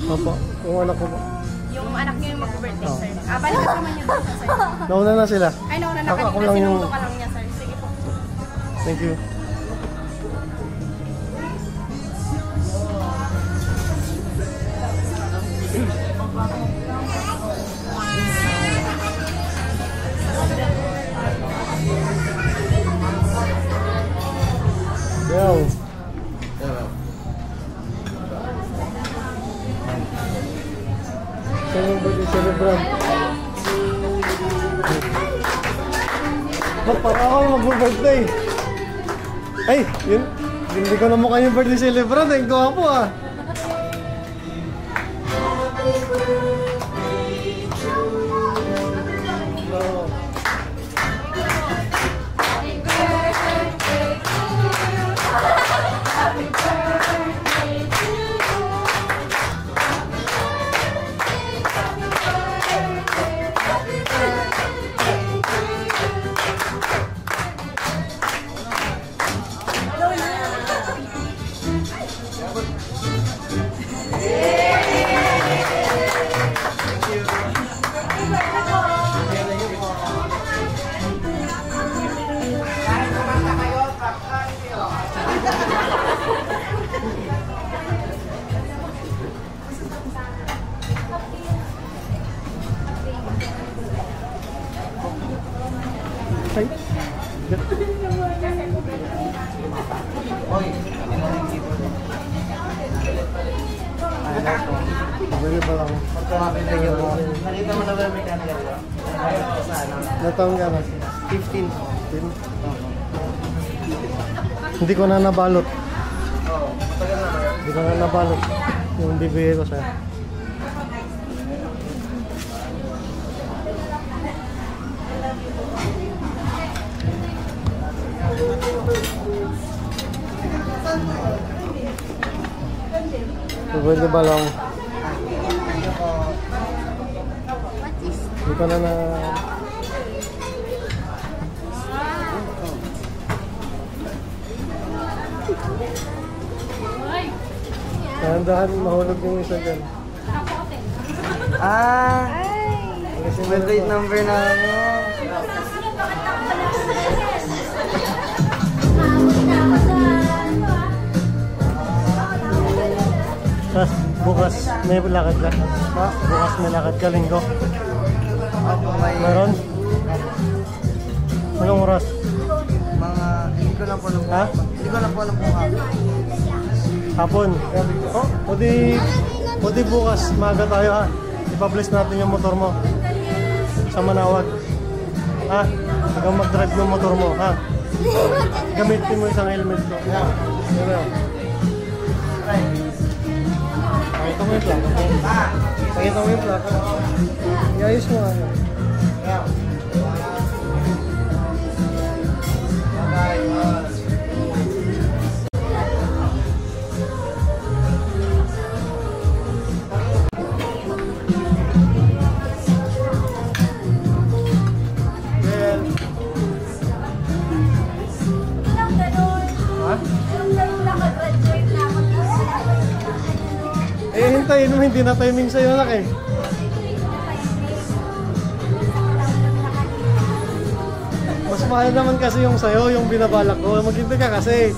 Opo, yung anak ko po. Yung anak niyo yung mag-birthday, sir. Balik naman niyo doon, sir. Nauna na sila. Ay, nauna na Ako kanina. lang yung... Sinundo ka lang niya, sir. Sige po. Thank you. Yo. Celebrant. Ba't para ako mag-birthday? Ay, yun. Hindi ko na mukha yung birthday celebrant. Ang gwapo ah. Ay. Bili ba lang? Nakita mo na ba yung mechanical ba? Nataon ka na? 15. 15? Hindi ko na nabalot. Oo, matagal na ba yun? Hindi ko na nabalot. Yung bibigay ko sa'yo. Pwede ba lang? Hindi ka na dahan-dahan mahulog yung isa dyan. Ah! Birthday number na ano. Tapos bukas may lakad ka? Ha? Bukas may lakad ka linggo? Meron? Anong oras? Mga, hindi ko lang po alam. Ha? Hindi ko lang po alam kung Hapon? Oh, pwede bukas maaga tayo ha. Ipa-bless natin yung motor mo sa Manawag. Ha? Hanggang mag-drive yung motor mo ha. Gamitin mo isang helmet ko. Ha? Pakita mo yung plaka. Pakita mo yung plaka. Iayos mo ano. Eh, hintayin mo, hindi na timing sa'yo anak eh. Mas mahal naman kasi yung sa'yo, yung binabalak ko. Maghintay ka kasi.